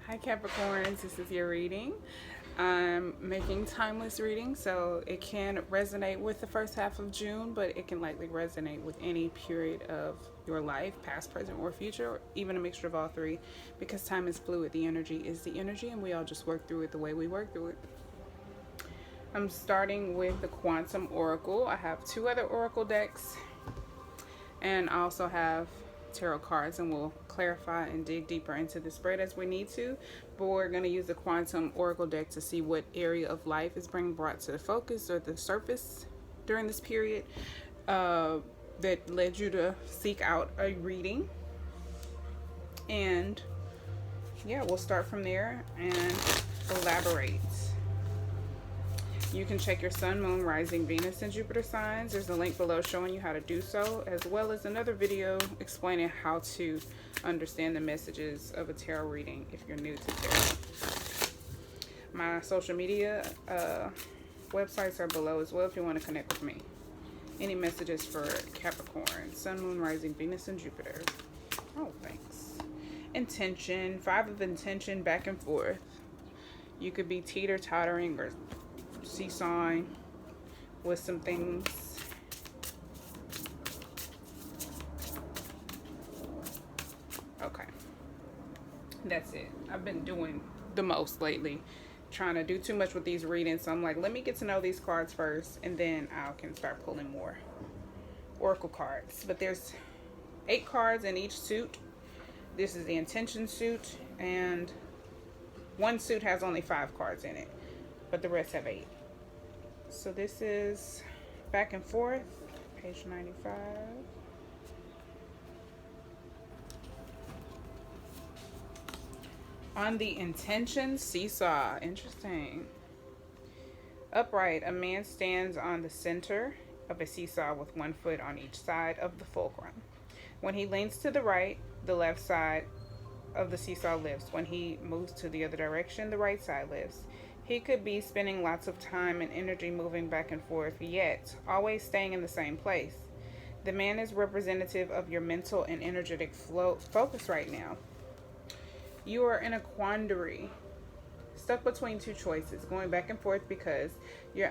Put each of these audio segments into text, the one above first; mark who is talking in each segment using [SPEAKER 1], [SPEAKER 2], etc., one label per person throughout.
[SPEAKER 1] Hi Capricorns, this is your reading. I'm making timeless readings, so it can resonate with the first half of June, but it can likely resonate with any period of your life, past, present, or future, or even a mixture of all three, because time is fluid. The energy is the energy, and we all just work through it the way we work through it. I'm starting with the Quantum Oracle. I have two other Oracle decks, and I also have tarot cards, and we'll clarify and dig deeper into the spread as we need to, but we're going to use the Quantum Oracle deck to see what area of life is being brought to the focus or the surface during this period that led you to seek out a reading. And yeah, we'll start from there and elaborate. You can check your sun, moon, rising, Venus, and Jupiter signs. There's a link below showing you how to do so, as well as another video explaining how to understand the messages of a tarot reading if you're new to tarot. My social media websites are below as well if you want to connect with me. Any messages for Capricorn, sun, moon, rising, Venus, and Jupiter? Oh, thanks. Intention, 5 of intention, back and forth. You could be teeter-tottering or seesawing with some things. Okay, that's it. I've been doing the most lately, trying to do too much with these readings, so I'm like, let me get to know these cards first, and then I can start pulling more oracle cards. But there's 8 cards in each suit. This is the intention suit, and one suit has only 5 cards in it, but the rest have 8. So this is back and forth, page 95. On the intention, seesaw. Interesting. Upright, a man stands on the center of a seesaw with one foot on each side of the fulcrum. When he leans to the right, the left side of the seesaw lifts. When he moves to the other direction, the right side lifts. He could be spending lots of time and energy moving back and forth, yet always staying in the same place. The man is representative of your mental and energetic focus right now. You are in a quandary, stuck between 2 choices, going back and forth because you're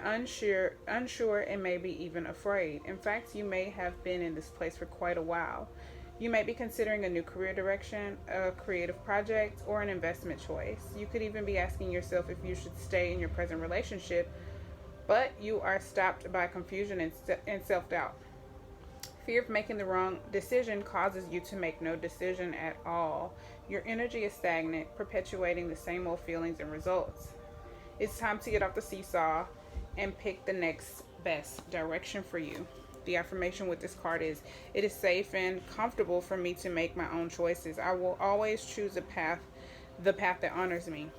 [SPEAKER 1] unsure and maybe even afraid. In fact, you may have been in this place for quite a while. You may be considering a new career direction, a creative project, or an investment choice. You could even be asking yourself if you should stay in your present relationship, but you are stopped by confusion and self-doubt. Fear of making the wrong decision causes you to make no decision at all. Your energy is stagnant, perpetuating the same old feelings and results. It's time to get off the seesaw and pick the next best direction for you. The affirmation with this card is, it is safe and comfortable for me to make my own choices. I will always choose the path that honors me.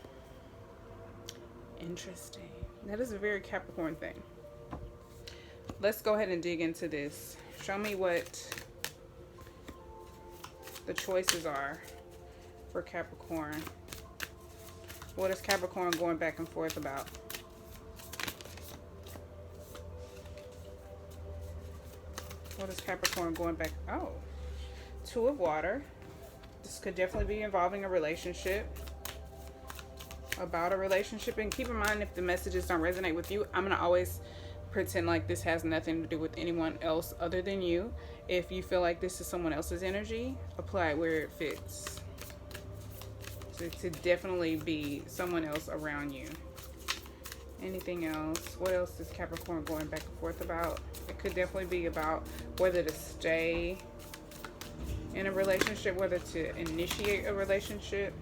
[SPEAKER 1] Interesting. That is a very Capricorn thing. Let's go ahead and dig into this. Show me what the choices are for Capricorn. What is Capricorn going back and forth about? What is Capricorn going back? Oh, 2 of water. This could definitely be involving a relationship. About a relationship. And keep in mind, if the messages don't resonate with you, I'm going to always pretend like this has nothing to do with anyone else other than you. If you feel like this is someone else's energy, apply it where it fits. So to definitely be someone else around you. Anything else? What else is Capricorn going back and forth about? It could definitely be about whether to stay in a relationship, whether to initiate a relationship.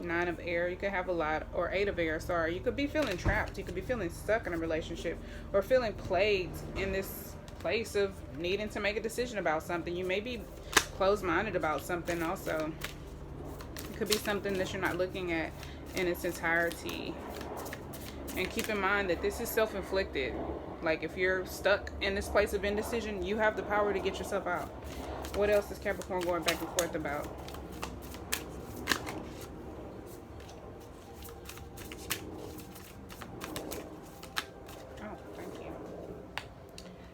[SPEAKER 1] 9 of air, you could have a lot, or 8 of air, sorry. You could be feeling trapped. You could be feeling stuck in a relationship, or feeling plagued in this place of needing to make a decision about something. You may be closed-minded about something also. It could be something that you're not looking at in its entirety. And keep in mind that this is self-inflicted. Like, if you're stuck in this place of indecision, you have the power to get yourself out. What else is Capricorn going back and forth about? Oh, thank you.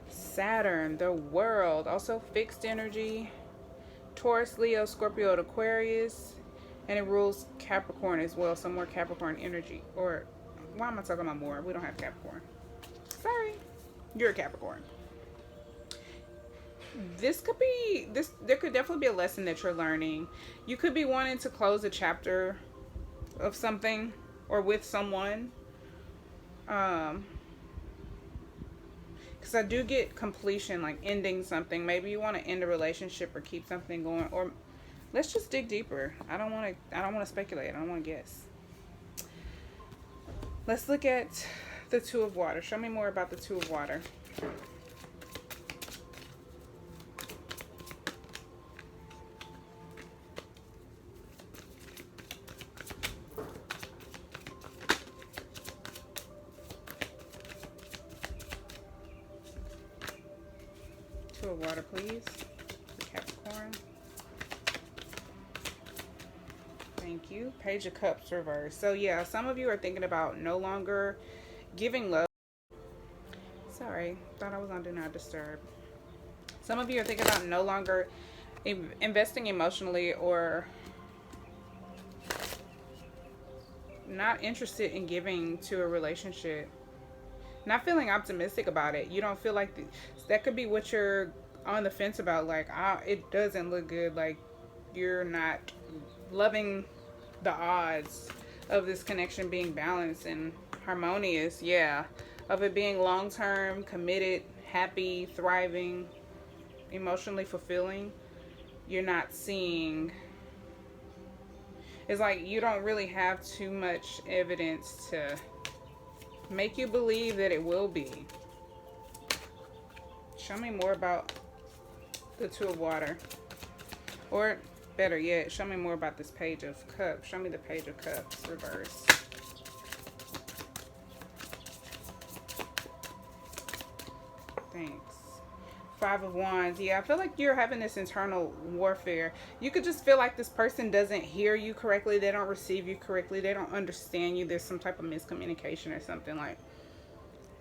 [SPEAKER 1] Saturn, the world. Also fixed energy. Taurus, Leo, Scorpio, Aquarius. And it rules Capricorn as well. Some more Capricorn energy. Or, why am I talking about more? We don't have Capricorn. Sorry. You're a Capricorn. This could be, there could definitely be a lesson that you're learning. You could be wanting to close a chapter of something or with someone. Because I do get completion, like ending something. Maybe you want to end a relationship or keep something going, or let's just dig deeper. I don't want to speculate. I don't want to guess. Let's look at the Two of Water. Show me more about the Two of Water. Two of Water, please. For Capricorn. Thank you. Page of Cups reverse. So yeah, some of you are thinking about no longer giving love. Sorry, thought I was on Do Not Disturb. Some of you are thinking about no longer investing emotionally or not interested in giving to a relationship. Not feeling optimistic about it. You don't feel like that could be what you're on the fence about. Like, it doesn't look good. Like, you're not loving the odds of this connection being balanced and harmonious. Yeah. Of it being long-term, committed, happy, thriving, emotionally fulfilling. You're not seeing. It's like you don't really have too much evidence to make you believe that it will be. Show me more about the Two of Water. Or better yet, show me more about this Page of Cups. Show me the Page of Cups reverse. Thanks. Five of Wands. Yeah, I feel like you're having this internal warfare. You could just feel like this person doesn't hear you correctly. They don't receive you correctly. They don't understand you. There's some type of miscommunication or something. Like,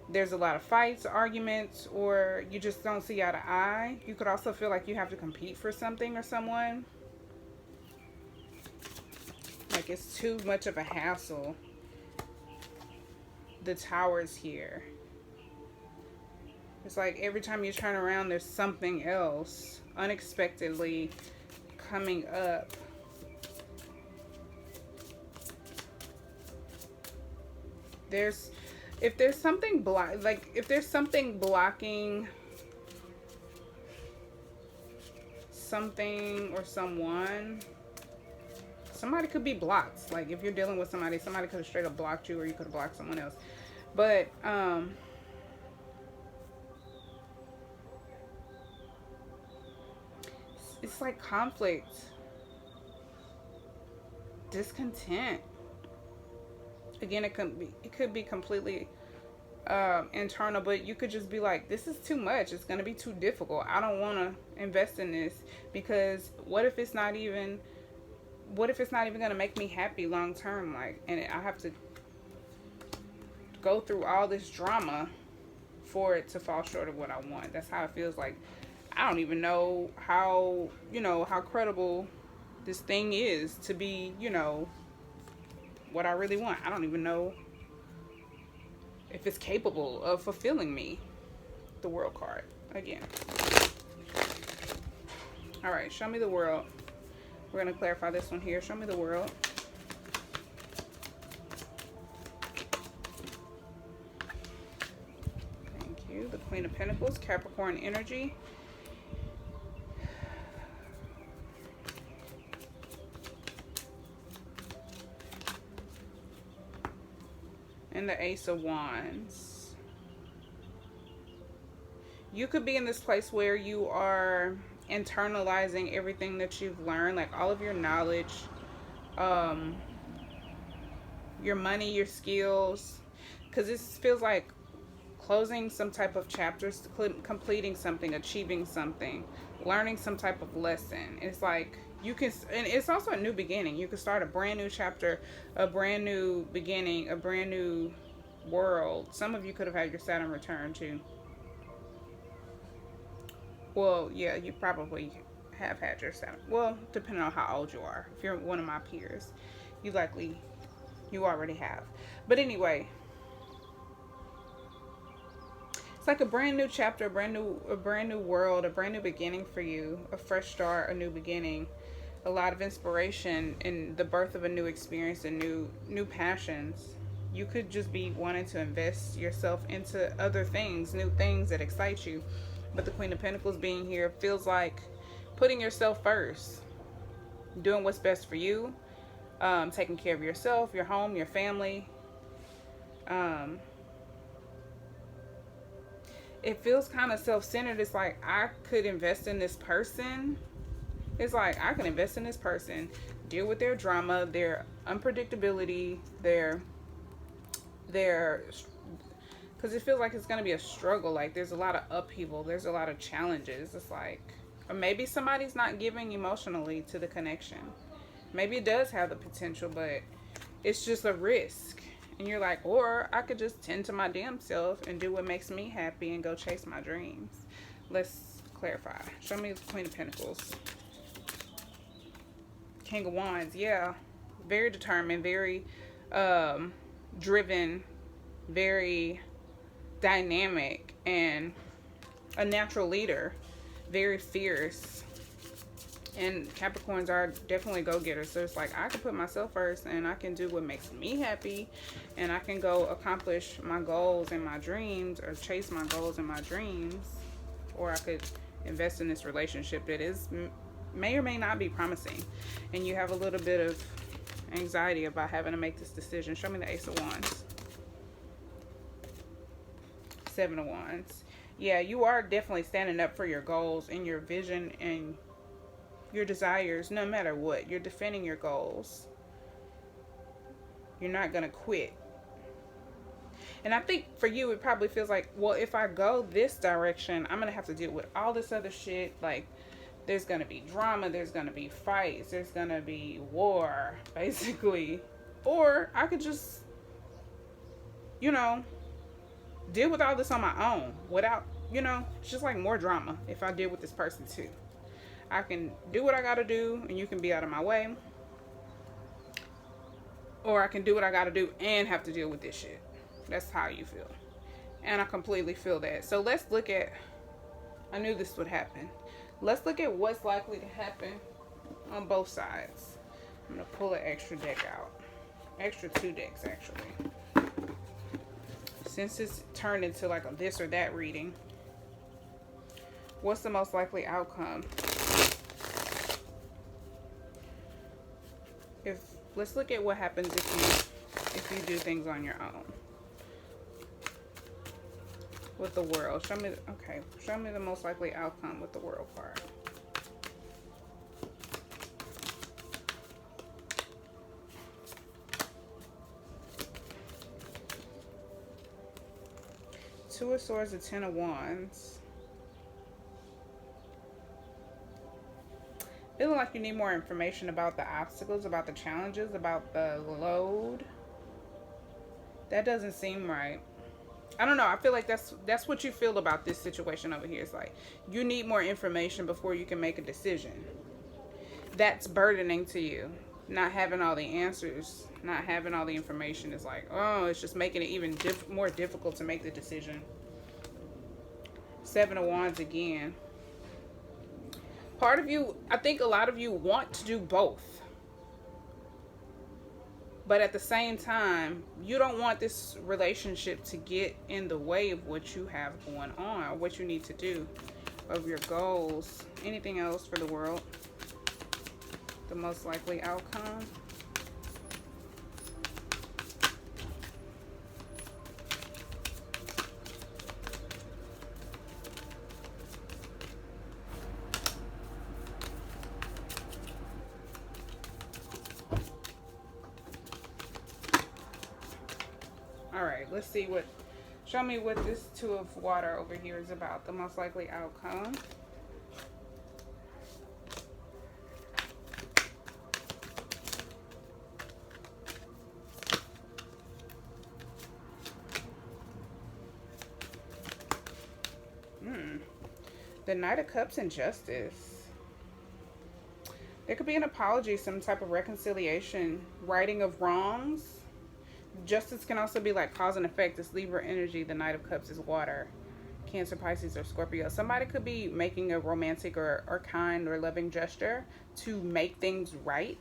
[SPEAKER 1] there's a lot of fights, arguments, or you just don't see eye to eye. You could also feel like you have to compete for something or someone. Like, it's too much of a hassle. The Tower's here. It's like every time you turn around, there's something else unexpectedly coming up. If there's something blocking something or someone, somebody could be blocked. Like, if you're dealing with somebody could have straight up blocked you, or you could have blocked someone else. But it's like conflict, discontent. Again, it could be completely internal, but you could just be like, this is too much. It's going to be too difficult. I don't want to invest in this, because what if it's not even going to make me happy long term? Like, and I have to go through all this drama for it to fall short of what I want. That's how it feels like. I don't even know how credible this thing is to be, what I really want. I don't even know if it's capable of fulfilling me. The World card again. All right, show me the World. We're going to clarify this one here. Show me the World. Thank you. The Queen of Pentacles, Capricorn energy. And the Ace of Wands. You could be in this place where you are internalizing everything that you've learned, like all of your knowledge, your money, your skills, because this feels like closing some type of chapters, completing something, achieving something, learning some type of lesson. It's like you can, and it's also a new beginning. You can start a brand new chapter, a brand new beginning, a brand new world. Some of you could have had your Saturn return too. Well, yeah, you probably have had your 7. Well, depending on how old you are. If you're one of my peers, you already have. But anyway, it's like a brand new chapter, a brand new world, a brand new beginning for you, a fresh start, a new beginning, a lot of inspiration, and the birth of a new experience and new passions. You could just be wanting to invest yourself into other things, new things that excite you. But the Queen of Pentacles being here feels like putting yourself first, doing what's best for you, taking care of yourself, your home, your family. It feels kind of self-centered. It's like, I could invest in this person. It's like, I can invest in this person, deal with their drama, their unpredictability, because it feels like it's going to be a struggle. Like, there's a lot of upheaval. There's a lot of challenges. It's like, or maybe somebody's not giving emotionally to the connection. Maybe it does have the potential, but it's just a risk. And you're like, or I could just tend to my damn self and do what makes me happy and go chase my dreams. Let's clarify. Show me the Queen of Pentacles. King of Wands. Yeah. Very determined, very driven, very dynamic, and a natural leader. Very fierce. And Capricorns are definitely go-getters. So it's like, I can put myself first and I can do what makes me happy, and I can go accomplish my goals and my dreams, or chase my goals and my dreams. Or I could invest in this relationship that may or may not be promising, and you have a little bit of anxiety about having to make this decision. Show me the Ace of Wands. 7 of Wands. Yeah, you are definitely standing up for your goals and your vision and your desires, no matter what. You're defending your goals. You're not going to quit. And I think for you, it probably feels like, well, if I go this direction, I'm going to have to deal with all this other shit. Like, there's going to be drama, there's going to be fights, there's going to be war, basically. Or I could just, deal with all this on my own without, it's just like more drama if I deal with this person too. I can do what I got to do and you can be out of my way. Or I can do what I got to do and have to deal with this shit. That's how you feel. And I completely feel that. So let's look at, I knew this would happen. Let's look at what's likely to happen on both sides. I'm going to pull an extra deck out. Extra 2 decks, actually. Since it's turned into like a this or that reading, what's the most likely outcome? Let's look at what happens if you do things on your own. With the World. Show me the most likely outcome with the World card. Two of Swords, the 10 of Wands. Feeling like you need more information about the obstacles, about the challenges, about the load. That doesn't seem right. I don't know. I feel like that's what you feel about this situation over here. It's like you need more information before you can make a decision. That's burdening to you. Not having all the answers, not having all the information is like, oh, it's just making it even more difficult to make the decision. 7 of Wands again. Part of you, I think a lot of you want to do both. But at the same time, you don't want this relationship to get in the way of what you have going on, or what you need to do, of your goals. Anything else for the World? The most likely outcome? Alright, let's see what, show me what this 2 of Water over here is about. The most likely outcome. The Knight of Cups and Justice. There could be an apology, some type of reconciliation, righting of wrongs. Justice can also be like cause and effect. It's Libra energy. The Knight of Cups is water. Cancer, Pisces, or Scorpio. Somebody could be making a romantic or kind or loving gesture to make things right.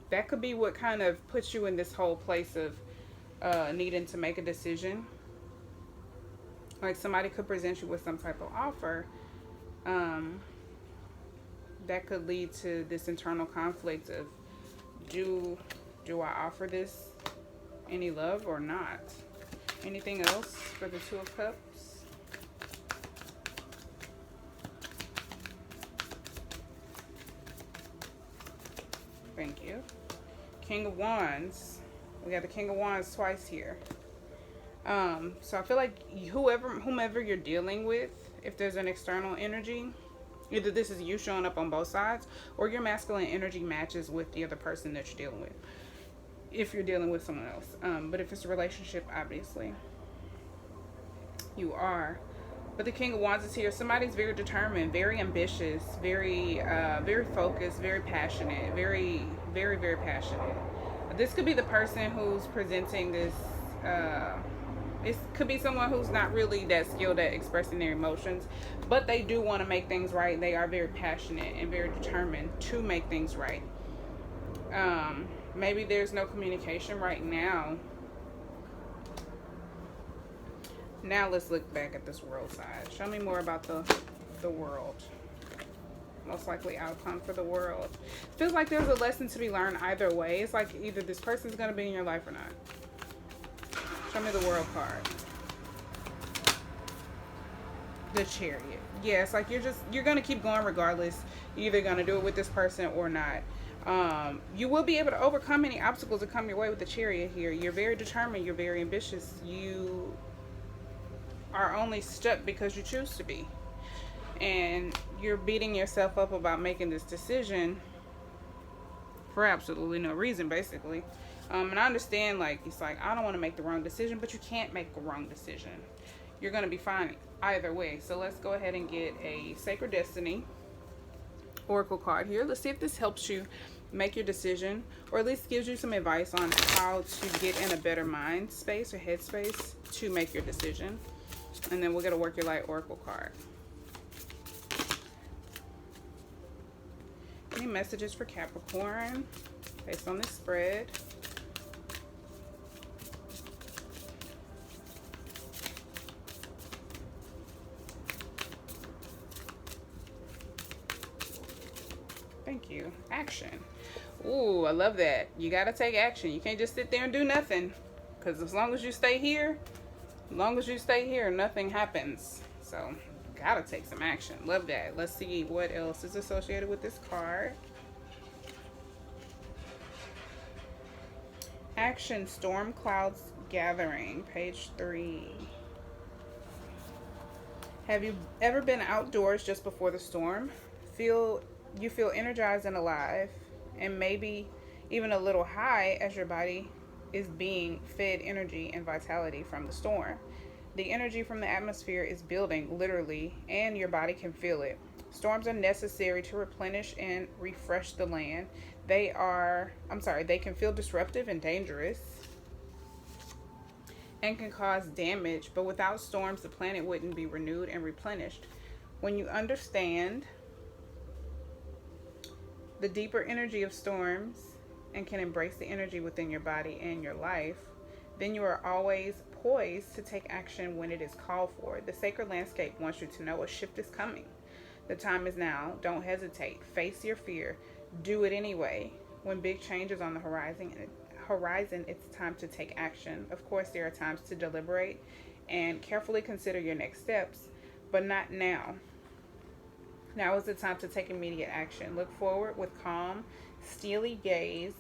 [SPEAKER 1] That could be what kind of puts you in this whole place of needing to make a decision. Like somebody could present you with some type of offer that could lead to this internal conflict of do I offer this any love or not? Anything else for the Two of Cups? Thank you. King of Wands. We got the King of Wands twice here. So I feel like whomever you're dealing with, if there's an external energy, either this is you showing up on both sides, or your masculine energy matches with the other person that you're dealing with. If you're dealing with someone else. But if it's a relationship, obviously, you are. But the King of Wands is here. Somebody's very determined, very ambitious, very focused, very passionate, very passionate. This could be the person who's presenting this. It could be someone who's not really that skilled at expressing their emotions, but they do want to make things right. They are very passionate and very determined to make things right. Maybe there's no communication right now. Now let's look back at this world side. Show me more about the world. Most likely outcome for the world. Feels like there's a lesson to be learned either way. It's like either this person's going to be in your life or not. Show me the world card. The Chariot. Yeah, it's like you're going to keep going regardless. You're either going to do it with this person or not. You will be able to overcome any obstacles that come your way with the Chariot here. You're very determined. You're very ambitious. You are only stuck because you choose to be. And you're beating yourself up about making this decision for absolutely no reason, basically. And I understand, like, it's like, I don't want to make the wrong decision, but you can't make the wrong decision. You're going to be fine either way. So let's go ahead and get a Sacred Destiny Oracle card here. Let's see if this helps you make your decision, or at least gives you some advice on how to get in a better mind space or head space to make your decision. And then we'll get a Work Your Light Oracle card. Any messages for Capricorn based on this spread? Thank you. Action. Ooh, I love that. You got to take action. You can't just sit there and do nothing. Because as long as you stay here, nothing happens. So, gotta take some action. Love that. Let's see what else is associated with this card. Action. Storm clouds gathering. Page 3. Have you ever been outdoors just before the storm? You feel energized and alive, and maybe even a little high as your body is being fed energy and vitality from the storm. The energy from the atmosphere is building, literally, and your body can feel it. Storms are necessary to replenish and refresh the land. They can feel disruptive and dangerous and can cause damage, but without storms, the planet wouldn't be renewed and replenished. When you understand the deeper energy of storms and can embrace the energy within your body and your life, then you are always poised to take action when it is called for. The sacred landscape wants you to know a shift is coming. The time is now. Don't hesitate. Face your fear. Do it anyway. When big change is on the horizon, it's time to take action. Of course, there are times to deliberate and carefully consider your next steps, but not now. Now is the time to take immediate action. Look forward with calm, steely gaze,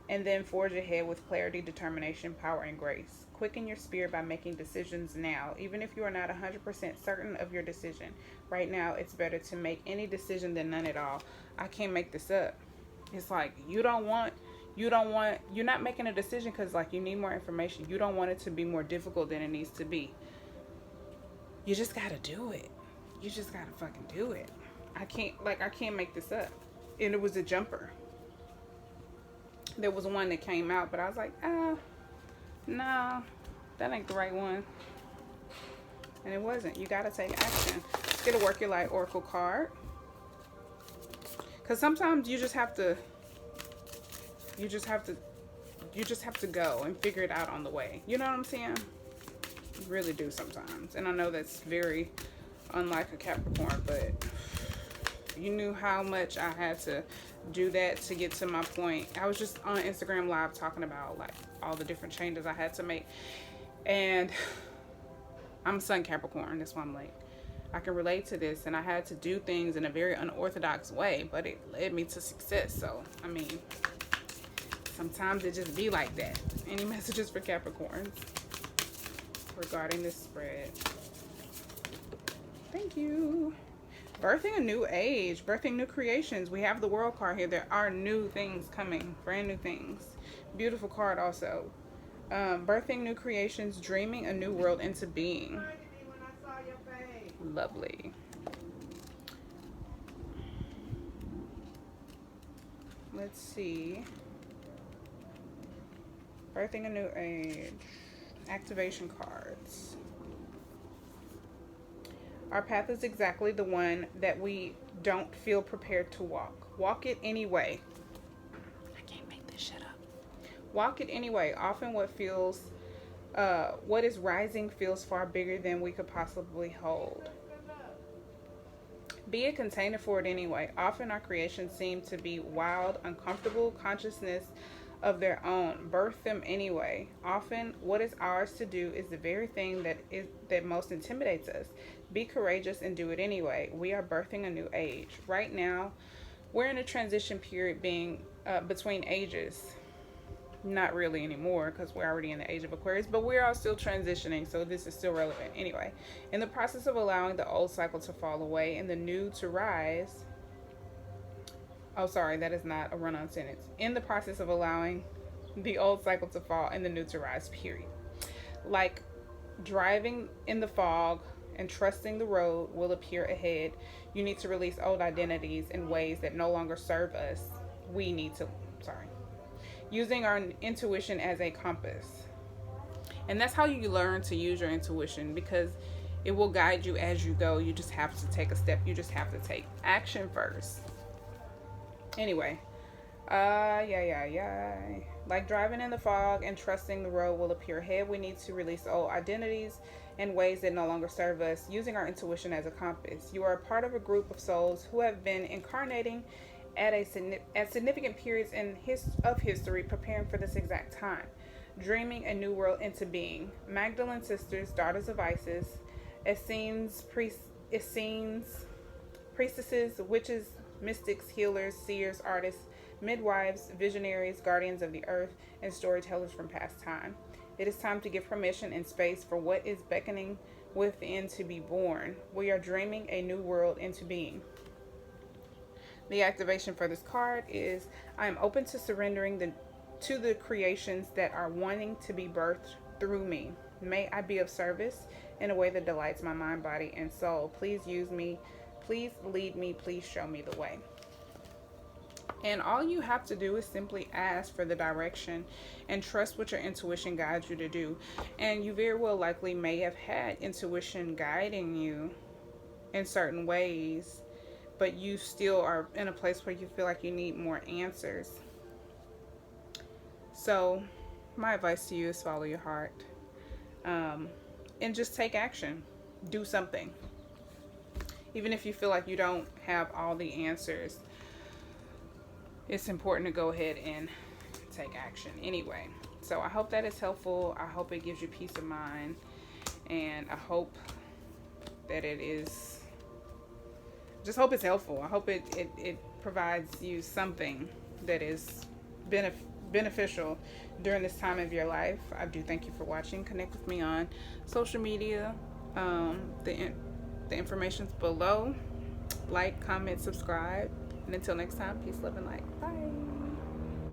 [SPEAKER 1] and then forge ahead with clarity, determination, power, and grace. Quicken your spirit by making decisions now, even if you are not 100% certain of your decision. Right now, it's better to make any decision than none at all. I can't make this up. It's like you're not making a decision because like you need more information. You don't want it to be more difficult than it needs to be. You just gotta do it. You just gotta fucking do it. I can't make this up. And it was a jumper. There was one that came out, but I was like, no, that ain't the right one. And it wasn't. You gotta take action. Let's get a Work Your Light Oracle card. Because sometimes you just have to go and figure it out on the way. You know what I'm saying? You really do sometimes. And I know that's very unlike a Capricorn, but you knew how much I had to do that to get to my point. I was just on Instagram Live talking about like all the different changes I had to make. And I'm Sun Capricorn. That's why I'm like, I can relate to this. And I had to do things in a very unorthodox way, but it led me to success. So, I mean, sometimes it just be like that. Any messages for Capricorns regarding this spread? Thank you. Birthing a new age, birthing new creations. We have the World card here. There are new things coming, brand new things. Beautiful card also. Birthing new creations, dreaming a new world into being. Lovely. Let's see. Birthing a new age. Activation cards. Our path is exactly the one that we don't feel prepared to walk. Walk it anyway. I can't make this shit up. Walk it anyway. Often what is rising feels far bigger than we could possibly hold. Be a container for it anyway. Often our creations seem to be wild, uncomfortable consciousness of their own. Birth them anyway. Often what is ours to do is the very thing that most intimidates us. Be courageous and do it anyway. We are birthing a new age. Right now, we're in a transition period being between ages. Not really anymore because we're already in the age of Aquarius, but we're all still transitioning, so this is still relevant. Anyway, in the process of allowing the old cycle to fall away and the new to rise. Oh, sorry, that is not a run-on sentence. In the process of allowing the old cycle to fall and the new to rise, period. Like driving in the fog and trusting the road will appear ahead. You need to release old identities and ways that no longer serve us. Using our intuition as a compass. And that's how you learn to use your intuition, because it will guide you as you go. You just have to take a step. You just have to take action first. Anyway, like driving in the fog and trusting the road will appear ahead. We need to release old identities and ways that no longer serve us, using our intuition as a compass. You are a part of a group of souls who have been incarnating at significant periods of history, preparing for this exact time, dreaming a new world into being. Magdalene sisters, daughters of Isis, Essenes, priestesses, witches, mystics, healers, seers, artists, midwives, visionaries, guardians of the earth, and storytellers from past time. It is time to give permission and space for what is beckoning within to be born. We are dreaming a new world into being. The activation for this card is, I am open to surrendering to the creations that are wanting to be birthed through me. May I be of service in a way that delights my mind, body, and soul. Please use me. Please lead me. Please show me the way. And all you have to do is simply ask for the direction and trust what your intuition guides you to do. And you very well likely may have had intuition guiding you in certain ways, but you still are in a place where you feel like you need more answers. So my advice to you is follow your heart, and just take action. Do something. Even if you feel like you don't have all the answers, it's important to go ahead and take action anyway. So I hope that is helpful. I hope it gives you peace of mind, and I hope that it is, just hope it's helpful. I hope it provides you something that is beneficial during this time of your life. I do thank you for watching. Connect with me on social media. The information's below. Like, comment, subscribe. And until next time, peace, love, and light. Bye.